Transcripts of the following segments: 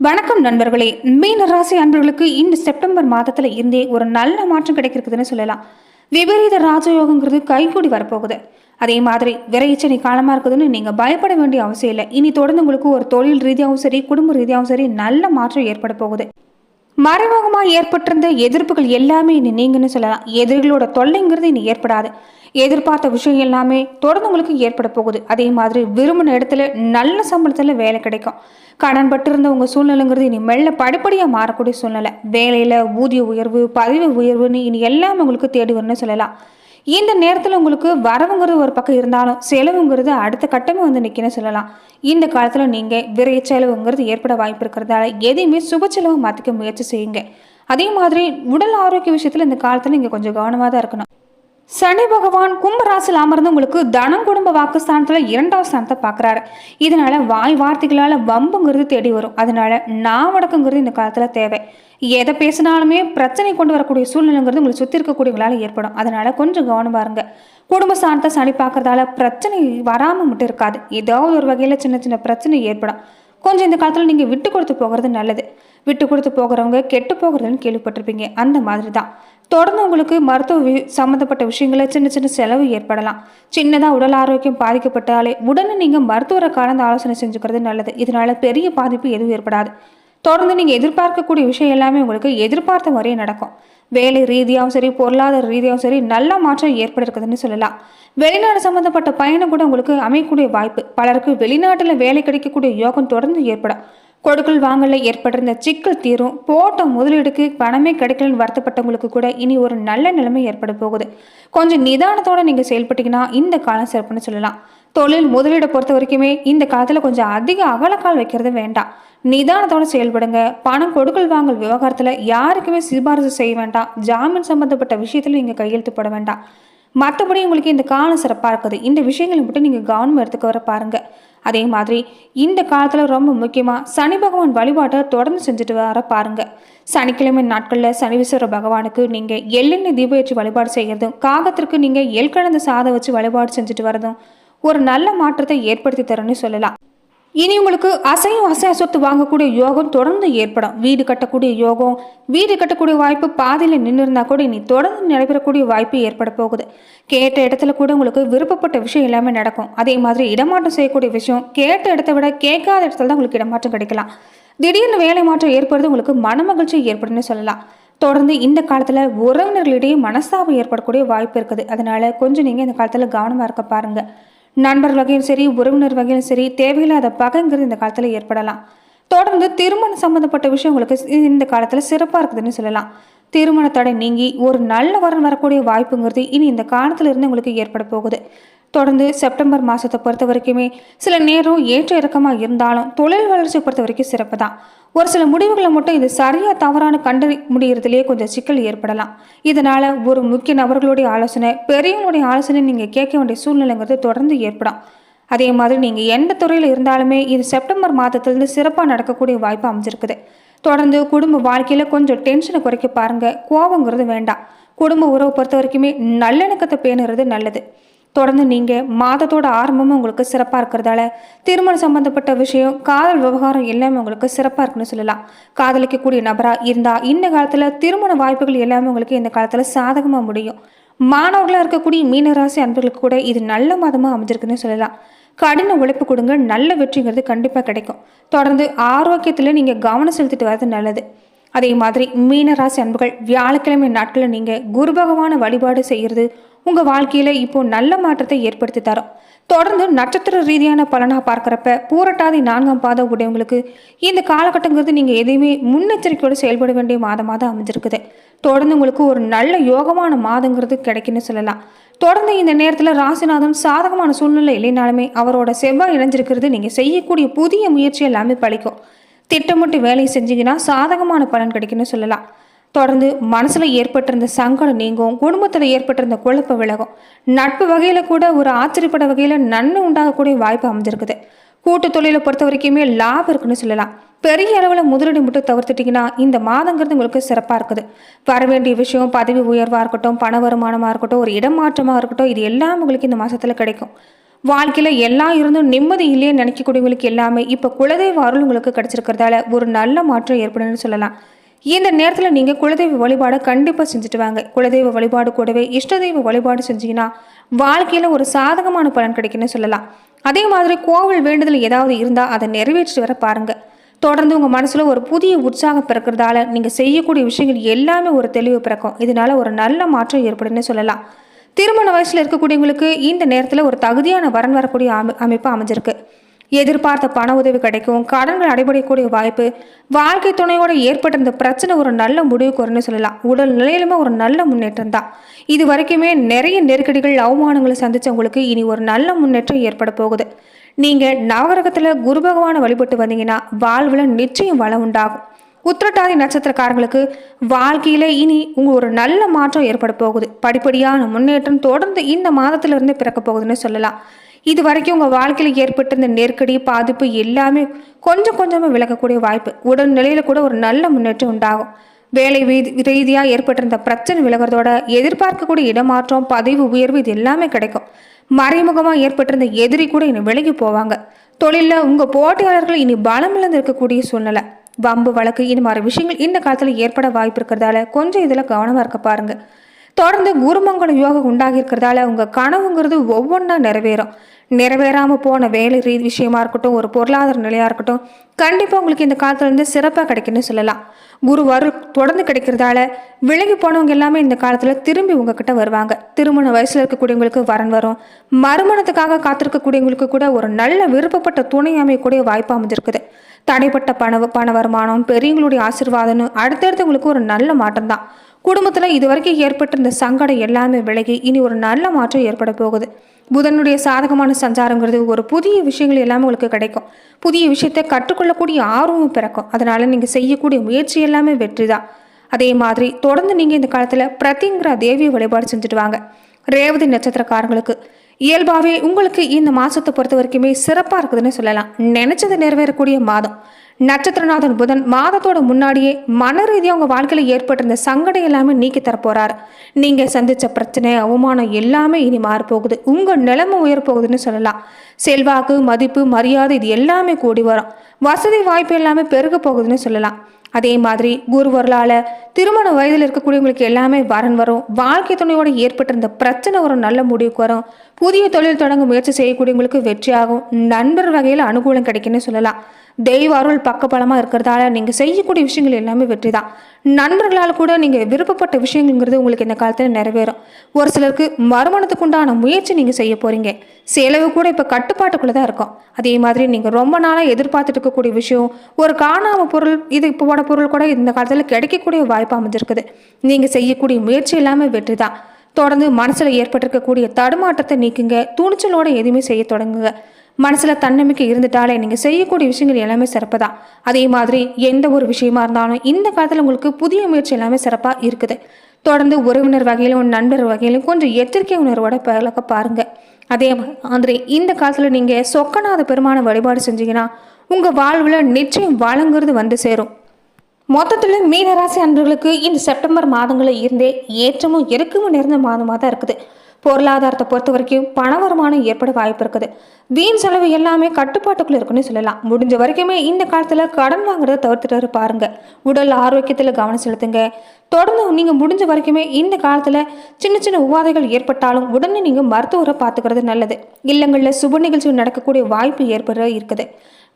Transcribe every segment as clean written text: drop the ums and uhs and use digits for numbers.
வணக்கம் நண்பர்களே. மீன ராசி அன்பர்களுக்கு இந்த செப்டம்பர் மாதத்துல இருந்தே ஒரு நல்ல மாற்றம் கிடைக்கிறதுன்னு சொல்லலாம். விபரீத ராஜயோகங்கிறது கைகூடி வரப்போகுது. அதே மாதிரி விரைச்சனி காலமா இருக்குதுன்னு நீங்க பயப்பட வேண்டிய அவசியம் இல்லை. இனி தொடர்ந்து உங்களுக்கு ஒரு தொழில் ரீதியாகவும் சரி, குடும்ப ரீதியாகவும் சரி நல்ல மாற்றம் ஏற்பட போகுது. மறைமுகமா ஏற்பட்டிருந்த எதிர்ப்புகள் எல்லாமே இனி நீங்கன்னு சொல்லலாம். எதிரிகளோட தொல்லைங்கிறது இனி ஏற்படாது. எதிர்பார்த்த விஷயம் எல்லாமே தொடர்ந்து உங்களுக்கு ஏற்பட போகுது. அதே மாதிரி விரும்பின இடத்துல நல்ல சம்பளத்துல வேலை கிடைக்கும். கடன் பட்டு இருந்த உங்க சூழ்நிலைங்கிறது இனி மெல்ல படிப்படியாக மாறக்கூடிய சூழ்நிலை. வேலையில ஊதிய உயர்வு, பதவி உயர்வுன்னு இனி எல்லாமே உங்களுக்கு தேடி வரும்னு சொல்லலாம். இந்த நேரத்தில் உங்களுக்கு வரவுங்கிறது ஒரு பக்கம் இருந்தாலும் செலவுங்கிறது அடுத்த கட்டமே வந்து நிற்கணும்னு சொல்லலாம். இந்த காலத்தில் நீங்கள் விரை செலவுங்கிறது ஏற்பட வாய்ப்பு இருக்கிறதால எதையுமே சுப செலவு மாற்றிக்க முயற்சி செய்யுங்க. அதே மாதிரி உடல் ஆரோக்கிய விஷயத்தில் இந்த காலத்தில் நீங்கள் கொஞ்சம் கவனமாக தான் இருக்கணும். சனி பகவான் கும்பராசியில் அமர்ந்து உங்களுக்கு தனம் குடும்ப வாக்குஸ்தானத்துல 2வது ஸ்தானத்தை பாக்குறாரு. இதனால வாய் வார்த்தைகளால வம்புங்கிறது தேடி வரும். அதனால நாவடக்குங்கிறது இந்த காலத்துல தேவை. எதை பேசினாலுமே பிரச்சனை கொண்டு வரக்கூடிய சூழ்நிலைங்கிறது உங்களுக்கு சுத்தி இருக்கக்கூடியவங்களால ஏற்படும். அதனால கொஞ்சம் கவனமா இருங்க. குடும்ப ஸ்தானத்தை சனி பார்க்கறதால பிரச்சனை வராம மட்டும் இருக்காது. ஏதாவது ஒரு வகையில சின்ன சின்ன பிரச்சனை ஏற்படும். கொஞ்சம் இந்த காலத்துல நீங்க விட்டு கொடுத்து போகிறது நல்லது. விட்டு கொடுத்து போகிறவங்க கெட்டு போகிறதுன்னு கேள்விப்பட்டிருப்பீங்க. அந்த மாதிரி தான் தொடர்ந்து உங்களுக்கு மருத்துவ சம்மந்தப்பட்ட விஷயங்கள சின்ன சின்ன செலவு ஏற்படலாம். சின்னதாக உடல் ஆரோக்கியம் பாதிக்கப்பட்டாலே உடனே நீங்கள் மருத்துவரை கலந்து ஆலோசனை செஞ்சுக்கிறது நல்லது. இதனால பெரிய பாதிப்பு எதுவும் ஏற்படாது. தொடர்ந்து நீங்கள் எதிர்பார்க்கக்கூடிய விஷயம் எல்லாமே உங்களுக்கு எதிர்பார்த்த முறையே நடக்கும். வேலை ரீதியாகவும் சரி, பொருளாதார ரீதியாகவும் சரி நல்ல மாற்றம் ஏற்பட இருக்குதுன்னு சொல்லலாம். வெளிநாடு சம்மந்தப்பட்ட பயணம் கூட உங்களுக்கு அமையக்கூடிய வாய்ப்பு. பலருக்கு வெளிநாட்டில் வேலை கிடைக்கக்கூடிய யோகம் தொடர்ந்து ஏற்படும். கொடுக்கல் வாங்கல ஏற்பட்டிருந்த சிக்கல் தீரும். போட்ட முதலீடுக்கு பணமே கிடைக்கலன்னு வருத்தப்பட்டவங்களுக்கு கூட இனி ஒரு நல்ல நிலைமை ஏற்பட போகுது. கொஞ்சம் நிதானத்தோட நீங்க செயல்பட்டீங்கன்னா இந்த காலம் சிறப்புன்னு சொல்லலாம். தொழில் முதலீடை பொறுத்த வரைக்குமே இந்த காலத்துல கொஞ்சம் அதிக அகலக்கால் வைக்கிறது வேண்டாம். நிதானத்தோட செயல்படுங்க. பணம் கொடுக்கல் வாங்கல் விவகாரத்துல யாருக்குமே சிபாரிசு செய்ய வேண்டாம். ஜாமீன் சம்பந்தப்பட்ட விஷயத்துல நீங்க கையெழுத்து போட வேண்டாம். மற்றபடி உங்களுக்கு இந்த காலம் சிறப்பாக இருக்குது. இந்த விஷயங்களை மட்டும் நீங்கள் கவனம் எடுத்துக்க வர பாருங்க. அதே மாதிரி இந்த காலத்தில் ரொம்ப முக்கியமாக சனி பகவான் வழிபாட்டை தொடர்ந்து செஞ்சுட்டு வர பாருங்க. சனிக்கிழமை நாட்களில் சனீஸ்வர பகவானுக்கு நீங்கள் எள்ளெண்ணெய் தீபம் வச்சு வழிபாடு செய்கிறதும், காகத்திற்கு நீங்கள் எள்கலந்த சாதம் வச்சு வழிபாடு செஞ்சுட்டு வரதும் ஒரு நல்ல மாற்றத்தை ஏற்படுத்தி தரும்னு சொல்லலாம். இனி உங்களுக்கு அசையும் அசைய சொத்து வாங்கக்கூடிய யோகம் தொடர்ந்து ஏற்படும். வீடு கட்டக்கூடிய யோகம், வீடு கட்டக்கூடிய வாய்ப்பு பாதியில் நின்று இருந்தா கூட இனி தொடர்ந்து நடைபெறக்கூடிய வாய்ப்பு ஏற்பட போகுது. கேட்ட இடத்துல கூட உங்களுக்கு விருப்பப்பட்ட விஷயம் எல்லாமே நடக்கும். அதே மாதிரி இடமாற்றம் செய்யக்கூடிய விஷயம் கேட்ட இடத்த விட கேட்காத இடத்துல தான் உங்களுக்கு இடமாற்றம் கிடைக்கலாம். திடீர்னு வேலை மாற்றம் ஏற்படுறது உங்களுக்கு மனமகிழ்ச்சி ஏற்படுன்னு சொல்லலாம். தொடர்ந்து இந்த காலத்துல உறவினர்களிடையே மனஸ்தாபம் ஏற்படக்கூடிய வாய்ப்பு இருக்குது. அதனால கொஞ்சம் நீங்க இந்த காலத்துல கவனமா இருக்க பாருங்க. நண்பர் வகையும் சரி, உறவினர் வகையிலும் சரி, தேவையில்லாத பகைங்கிறது இந்த காலத்தில் ஏற்படலாம். தொடர்ந்து திருமணம் சம்மந்தப்பட்ட விஷயம் உங்களுக்கு இந்த காலத்தில் சிறப்பாக இருக்குதுன்னு சொல்லலாம். திருமண தடை நீங்கி ஒரு நல்ல வரன் வரக்கூடிய வாய்ப்புங்கிறது இனி இந்த காலத்துல இருந்து உங்களுக்கு ஏற்பட போகுது. தொடர்ந்து செப்டம்பர் மாதத்தை பொறுத்த வரைக்குமே சில நேரம் ஏற்ற இறக்கமாக இருந்தாலும் தொழில் வளர்ச்சியை பொறுத்த வரைக்கும் சிறப்பு தான். ஒரு சில முடிவுகளை மட்டும் இது சரியா தவறான கண்டு முடிகிறதுலேயே கொஞ்சம் சிக்கல் ஏற்படலாம். இதனால ஒரு முக்கிய நபர்களுடைய ஆலோசனை, பெரியவங்களுடைய ஆலோசனை நீங்கள் கேட்க வேண்டிய சூழ்நிலைங்கிறது தொடர்ந்து ஏற்படும். அதே மாதிரி நீங்கள் எந்த துறையில் இருந்தாலுமே இது செப்டம்பர் மாதத்திலிருந்து சிறப்பாக நடக்கக்கூடிய வாய்ப்பு அமைஞ்சிருக்குது. தொடர்ந்து குடும்ப வாழ்க்கையில் கொஞ்சம் டென்ஷனை குறைக்க பாருங்க. கோபங்கிறது வேண்டாம். குடும்ப உறவை பொறுத்த வரைக்குமே நல்லிணக்கத்தை பேணுறது நல்லது. தொடர்ந்து நீங்கள் மாதத்தோட ஆரம்பமும் உங்களுக்கு சிறப்பாக இருக்கிறதால திருமணம் சம்பந்தப்பட்ட விஷயம், காதல் விவகாரம் எல்லாமே உங்களுக்கு சிறப்பாக இருக்குன்னு சொல்லலாம். காதலிக்கக்கூடிய நபராக இருந்தால் இந்த காலத்தில் திருமண வாய்ப்புகள் எல்லாமே உங்களுக்கு இந்த காலத்தில் சாதகமாக முடியும். மாணவர்களாக இருக்கக்கூடிய மீனராசி அன்பர்களுக்கு கூட இது நல்ல மாதமாக அமைஞ்சிருக்குன்னு சொல்லலாம். கடின உழைப்பு கொடுங்க, நல்ல வெற்றிங்கிறது கண்டிப்பாக கிடைக்கும். தொடர்ந்து ஆரோக்கியத்தில் நீங்கள் கவனம் செலுத்திட்டு வர்றது நல்லது. அதே மாதிரி மீனராசி அன்புகள் வியாழக்கிழமை நாட்களில் நீங்கள் குரு பகவான வழிபாடு செய்கிறது உங்கள் வாழ்க்கையில் இப்போ நல்ல மாற்றத்தை ஏற்படுத்தி தரும். தொடர்ந்து நட்சத்திர ரீதியான பலனாக பார்க்குறப்ப பூரட்டாதி 4ஆம் பாதம் உடையவங்களுக்கு இந்த காலகட்டங்கிறது நீங்கள் எதையுமே முன்னெச்சரிக்கையோடு செயல்பட வேண்டிய மாதமாக தான் அமைஞ்சிருக்குது. தொடர்ந்து உங்களுக்கு ஒரு நல்ல யோகமான மாதங்கிறது கிடைக்குன்னு சொல்லலாம். தொடர்ந்து இந்த நேரத்தில் ராசிநாதன் சாதகமான சூழ்நிலை இல்லைனாலுமே அவரோட செவ்வாய் இணைஞ்சிருக்கிறது நீங்கள் செய்யக்கூடிய புதிய முயற்சி எல்லாமே பழிக்கும். திட்டமிட்டு வேலை செஞ்சீங்கன்னா சாதகமான பலன் கிடைக்குன்னு சொல்லலாம். தொடர்ந்து மனசுல ஏற்பட்டிருந்த சங்கடம் நீங்கும். குடும்பத்தில் ஏற்பட்டிருந்த குழப்ப விலகும். நட்பு வகையில கூட ஒரு ஆச்சரியப்பட வகையில நன்மை உண்டாகக்கூடிய வாய்ப்பு அமைஞ்சிருக்குது. கூட்டு தொழிலை பொறுத்த வரைக்குமே லாபம் இருக்குன்னு சொல்லலாம். பெரிய அளவில் முதலீடு மட்டும் தவிர்த்துட்டிங்கன்னா இந்த மாதங்கிறது உங்களுக்கு சிறப்பாக இருக்குது. வர வேண்டிய விஷயம் பதவி உயர்வாக இருக்கட்டும், பண வருமானமாக இருக்கட்டும், ஒரு இடமாற்றமாக இருக்கட்டும், இது எல்லாம் உங்களுக்கு இந்த மாதத்தில் கிடைக்கும். வாழ்க்கையில் எல்லாம் இருந்தும் நிம்மதி இல்லையே நினைக்கக்கூடியவங்களுக்கு எல்லாமே இப்போ குலதெய்வ அருள் உங்களுக்கு கிடைச்சிருக்கிறதால ஒரு நல்ல மாற்றம் ஏற்படும்னு சொல்லலாம். இந்த நேரத்தில் நீங்கள் குலதெய்வ வழிபாடை கண்டிப்பாக செஞ்சுட்டு வாங்க. குலதெய்வ வழிபாடு கூடவே இஷ்ட தெய்வ வழிபாடு செஞ்சீங்கன்னா வாழ்க்கையில் ஒரு சாதகமான பலன் கிடைக்குன்னு சொல்லலாம். அதே மாதிரி கோவில் வேண்டுதல் ஏதாவது இருந்தால் அதை நிறைவேற்றிட்டு வர பாருங்கள். தொடர்ந்து உங்கள் மனசில் ஒரு புதிய உற்சாகம் பிறக்கிறதால நீங்கள் செய்யக்கூடிய விஷயங்கள் எல்லாமே ஒரு தெளிவு பிறக்கும். இதனால ஒரு நல்ல மாற்றம் ஏற்படுன்னு சொல்லலாம். திருமண வயசில் இருக்கக்கூடியவங்களுக்கு இந்த நேரத்தில் ஒரு தகுதியான வரன் வரக்கூடிய அமைப்பு அமைஞ்சிருக்கு. எதிர்பார்த்த பண உதவி கிடைக்கும், கடன்கள் அடைபடக்கூடிய வாய்ப்பு, வாழ்க்கை துணையோட ஏற்பட்டிருந்த பிரச்சனை ஒரு நல்ல முடிவுக்கு வரும்னு சொல்லலாம். உடல் நிலையிலுமே ஒரு நல்ல முன்னேற்றம் தான். இது வரைக்குமே நிறைய நெருக்கடிகள் அவமானங்களை சந்திச்சவங்களுக்கு இனி ஒரு நல்ல முன்னேற்றம் ஏற்பட போகுது. நீங்கள் நவகிரகத்தில் குரு பகவானை வழிபட்டு வந்தீங்கன்னா வாழ்வில் நிச்சயம் வளம் உண்டாகும். உத்திரட்டாதி நட்சத்திரக்காரங்களுக்கு வாழ்க்கையில இனி ஒரு நல்ல மாற்றம் ஏற்பட போகுது. படிப்படியான முன்னேற்றம் தொடர்ந்து இந்த மாதத்திலிருந்து பிறக்க போகுதுன்னு சொல்லலாம். இது வரைக்கும் உங்கள் வாழ்க்கையில் ஏற்பட்டிருந்த நெருக்கடி பாதிப்பு எல்லாமே கொஞ்சம் கொஞ்சமாக விலகக்கூடிய வாய்ப்பு. உடல் நிலையில் கூட ஒரு நல்ல முன்னேற்றம் உண்டாகும். வேலை ரீதியாக ஏற்பட்டிருந்த பிரச்சனை விலகிறதோட எதிர்பார்க்கக்கூடிய இடமாற்றம் பதவி உயர்வு இது எல்லாமே கிடைக்கும். மறைமுகமாக ஏற்பட்டிருந்த எதிரி கூட இனி விலகி போவாங்க. தொழிலில் உங்கள் போட்டியாளர்கள் இனி பலமிழந்து இருக்கக்கூடிய சூழ்நிலை, வம்பு வழக்கு இந்த மாதிரி விஷயங்கள் இந்த காலத்தில் ஏற்பட வாய்ப்பு இருக்கிறதால கொஞ்சம் இதில் கவனமாக இருக்க பாருங்க. தொடர்ந்து குருமங்கள யோகம் உண்டாகி இருக்கிறதால உங்கள் கனவுங்கிறது ஒவ்வொன்றா நிறைவேறாமல் போன வேலை விஷயமா இருக்கட்டும், ஒரு பொருளாதார நிலையாக இருக்கட்டும், கண்டிப்பாக உங்களுக்கு இந்த காலத்துலேருந்து சிறப்பாக கிடைக்குன்னு சொல்லலாம். குரு தொடர்ந்து கிடைக்கிறதால விலகி போனவங்க எல்லாமே இந்த காலத்தில் திரும்பி உங்ககிட்ட வருவாங்க. திருமண வயசில் இருக்கக்கூடியவங்களுக்கு வரன் வரும். மறுமணத்துக்காக காத்திருக்கக்கூடியவங்களுக்கு கூட ஒரு நல்ல விருப்பப்பட்ட துணை அமையக்கூடிய வாய்ப்பு அமைஞ்சிருக்குது. தடைப்பட்ட பண வருமானம், பெரியவங்களுடைய ஆசீர்வாதம்னு அடுத்தடுத்து உங்களுக்கு ஒரு நல்ல மாற்றம் தான். குடும்பத்தில் இதுவரைக்கும் ஏற்பட்டிருந்த சங்கடம் எல்லாமே விலகி இனி ஒரு நல்ல மாற்றம் ஏற்பட போகுது. புதனுடைய சாதகமான சஞ்சாரங்கிறது ஒரு புதிய விஷயங்கள் எல்லாமே உங்களுக்கு கிடைக்கும். புதிய விஷயத்தை கற்றுக்கொள்ளக்கூடிய ஆர்வமும் பிறக்கும். அதனால நீங்கள் செய்யக்கூடிய முயற்சி எல்லாமே வெற்றி தான். அதே மாதிரி தொடர்ந்து நீங்கள் இந்த காலத்தில் பிரதிங்கிற தேவியை வழிபாடு செஞ்சுட்டு வாங்க. ரேவதி நட்சத்திரக்காரங்களுக்கு இயல்பாகவே உங்களுக்கு இந்த மாதத்தை பொறுத்த வரைக்குமே சிறப்பாக இருக்குதுன்னு சொல்லலாம். நினைச்சது நிறைவேறக்கூடிய மாதம். நட்சத்திரநாதன் புதன் மாதத்தோட முன்னாடியே மன ரீதியாக உங்கள் வாழ்க்கையில் ஏற்பட்டிருந்த சங்கடம் எல்லாமே நீக்கி தரப்போறாரு. நீங்கள் சந்தித்த பிரச்சனை அவமானம் எல்லாமே இனி மாறப்போகுது. உங்கள் நிலைமை உயரப்போகுதுன்னு சொல்லலாம். செல்வாக்கு மதிப்பு மரியாதை இது எல்லாமே கூடி வரும். வசதி வாய்ப்பு எல்லாமே பெருக போகுதுன்னு சொல்லலாம். அதே மாதிரி குருவர்களால் திருமண வயதில் இருக்கக்கூடியவங்களுக்கு எல்லாமே வரன் வரும். வாழ்க்கை துணையோடு ஏற்பட்டிருந்த பிரச்சனை ஒரு நல்ல முடிவுக்கு வரும். புதிய தொழில் தொடங்க முயற்சி செய்யக்கூடியவங்களுக்கு வெற்றியாகும். நண்பர் வகையில் அனுகூலம் கிடைக்குன்னு சொல்லலாம். தெய்வ அருள் பக்கபலமாக இருக்கிறதால நீங்கள் செய்யக்கூடிய விஷயங்கள் எல்லாமே வெற்றி தான். நண்பர்களால் கூட நீங்கள் விருப்பப்பட்ட விஷயங்கிறது உங்களுக்கு இந்த காலத்தில் நிறைவேறும். ஒரு சிலருக்கு மறுமணத்துக்கு உண்டான முயற்சி நீங்கள் செய்ய போகிறீங்க. செலவு கூட இப்போ கட்டுப்பாட்டுக்குள்ளே தான் இருக்கும். அதே மாதிரி நீங்கள் ரொம்ப நாளாக எதிர்பார்த்துட்டு இருக்கக்கூடிய விஷயம், ஒரு காணாமல் பொருள், இது இப்போட பொருள் கூட இந்த காலத்தில் கிடைக்கக்கூடிய வாய்ப்பு அமைஞ்சிருக்குது. நீங்கள் செய்யக்கூடிய முயற்சி எல்லாமே வெற்றி தான். தொடர்ந்து மனசில் ஏற்பட்டிருக்கக்கூடிய தடுமாற்றத்தை நீக்குங்க. துணிச்சலோடு எதுவுமே செய்ய தொடங்குங்க. மனசில் தன்னம்பிக்கை இருந்துட்டாலே நீங்கள் செய்யக்கூடிய விஷயங்கள் எல்லாமே சிறப்பு தான். அதே மாதிரி எந்த ஒரு விஷயமா இருந்தாலும் இந்த காலத்தில் உங்களுக்கு புதிய முயற்சி எல்லாமே சிறப்பாக இருக்குது. தொடர்ந்து உறவினர் வகையிலும் நண்பர் வகையிலும் கொஞ்சம் எச்சரிக்கை உணர்வோட பழக்க பாருங்கள். அதே மாதிரி இந்த காலத்தில் நீங்கள் சொக்கநாத பெருமான வழிபாடு செஞ்சீங்கன்னா உங்கள் வாழ்வில் நிச்சயம் வளங்கிறது வந்து சேரும். மொத்தத்தில் மீனராசி அன்பர்களுக்கு இந்த செப்டம்பர் மாதங்களில் இருந்தே ஏற்றமும் இறக்கமும் நிறைந்த மாதமாக தான் இருக்குது. பொருளாதாரத்தை பொறுத்த வரைக்கும் பண வருமானம் ஏற்பட வாய்ப்பு இருக்குது. வீண் செலவு எல்லாமே கட்டுப்பாட்டுக்குள்ள இருக்குன்னு சொல்லலாம். முடிஞ்ச வரைக்குமே இந்த காலத்தில் கடன் வாங்குறத தவிர்த்துட்டு பாருங்க. உடல் ஆரோக்கியத்தில் கவனம் செலுத்துங்க. தொடர்ந்து நீங்கள் முடிஞ்ச வரைக்குமே இந்த காலத்தில் சின்ன சின்ன உபாதைகள் ஏற்பட்டாலும் உடனே நீங்கள் மருத்துவரை பார்த்துக்கிறது நல்லது. இல்லங்களில் சுப நிகழ்ச்சி நடக்கக்கூடிய வாய்ப்பு ஏற்பட இருக்குது.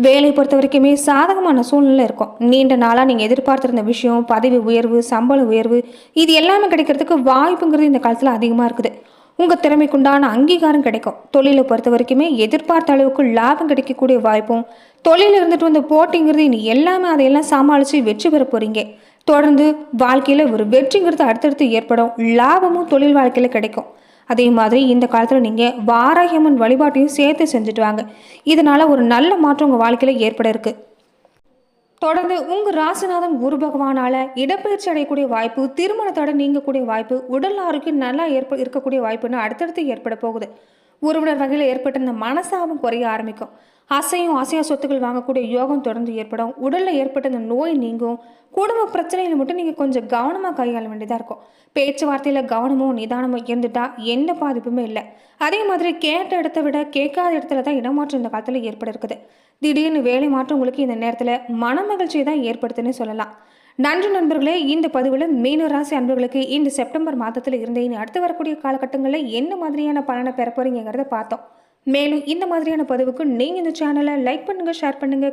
வேலை பொறுத்த வரைக்குமே சாதகமான சூழ்நிலை இருக்கும். நீண்ட நாளாக நீங்கள் எதிர்பார்த்திருந்த விஷயம், பதவி உயர்வு, சம்பள உயர்வு இது எல்லாமே கிடைக்கிறதுக்கு வாய்ப்புங்கிறது இந்த காலத்தில் அதிகமாக இருக்குது. உங்கள் திறமைக்குண்டான அங்கீகாரம் கிடைக்கும். தொழிலை பொறுத்த வரைக்குமே எதிர்பார்த்த அளவுக்கு லாபம் கிடைக்கக்கூடிய வாய்ப்பும், தொழிலில் இருந்துட்டு வந்த போட்டிங்கிறது இனி எல்லாமே அதையெல்லாம் சமாளித்து வெற்றி பெற போகிறீங்க. தொடர்ந்து வாழ்க்கையில் ஒரு வெற்றிங்கிறது அடுத்தடுத்து ஏற்படும். லாபமும் தொழில் வாழ்க்கையில் கிடைக்கும். அதே மாதிரி இந்த காலத்தில் நீங்கள் வாராகியம்மன் வழிபாட்டையும் சேர்த்து செஞ்சுட்டு வாங்க. இதனால் ஒரு நல்ல மாற்றம் உங்கள் வாழ்க்கையில் ஏற்பட இருக்கு. தொடர்ந்து உங்கள் ராசிநாதன் குரு பகவானால் இடப்பெயர்ச்சி அடையக்கூடிய வாய்ப்பு, திருமணத்தோட நீங்கக்கூடிய வாய்ப்பு, உடல் ஆரோக்கியம் நல்லா இருக்கக்கூடிய வாய்ப்புன்னு அடுத்தடுத்து ஏற்பட போகுது. உறவினர் வகையில் ஏற்பட்ட இந்த மனசாபம் குறைய ஆரம்பிக்கும். ஆசையா சொத்துக்கள் வாங்கக்கூடிய யோகம் தொடர்ந்து ஏற்படும். உடல்ல ஏற்பட்ட இந்த நோய் நீங்கும். குடும்ப பிரச்சனைகளை மட்டும் நீங்க கொஞ்சம் கவனமா கையாள வேண்டியதா இருக்கும். பேச்சுவார்த்தையில கவனமும் நிதானமும் இருந்துட்டா எந்த பாதிப்புமே இல்லை. அதே மாதிரி கேட்ட இடத்தை விட கேட்காத இடத்துல தான் இடமாற்றம் இந்த காலத்துல ஏற்பட இருக்குது. திடீர்னு வேலை மாற்றம் உங்களுக்கு இந்த நேரத்துல மன மகிழ்ச்சியை தான் ஏற்படுத்துன்னு சொல்லலாம். நன்றி நண்பர்களே. இந்த பதிவில் மீன ராசி அன்பர்களுக்கு இந்த செப்டம்பர் மாதத்தில் இருந்தே அடுத்து வரக்கூடிய காலகட்டங்களில் என்ன மாதிரியான பலனை பெற போறீங்கிறத பார்த்தோம். மேலும் இந்த மாதிரியான பதிவுக்கு நீங்க இந்த சேனலை லைக் பண்ணுங்க, ஷேர் பண்ணுங்க.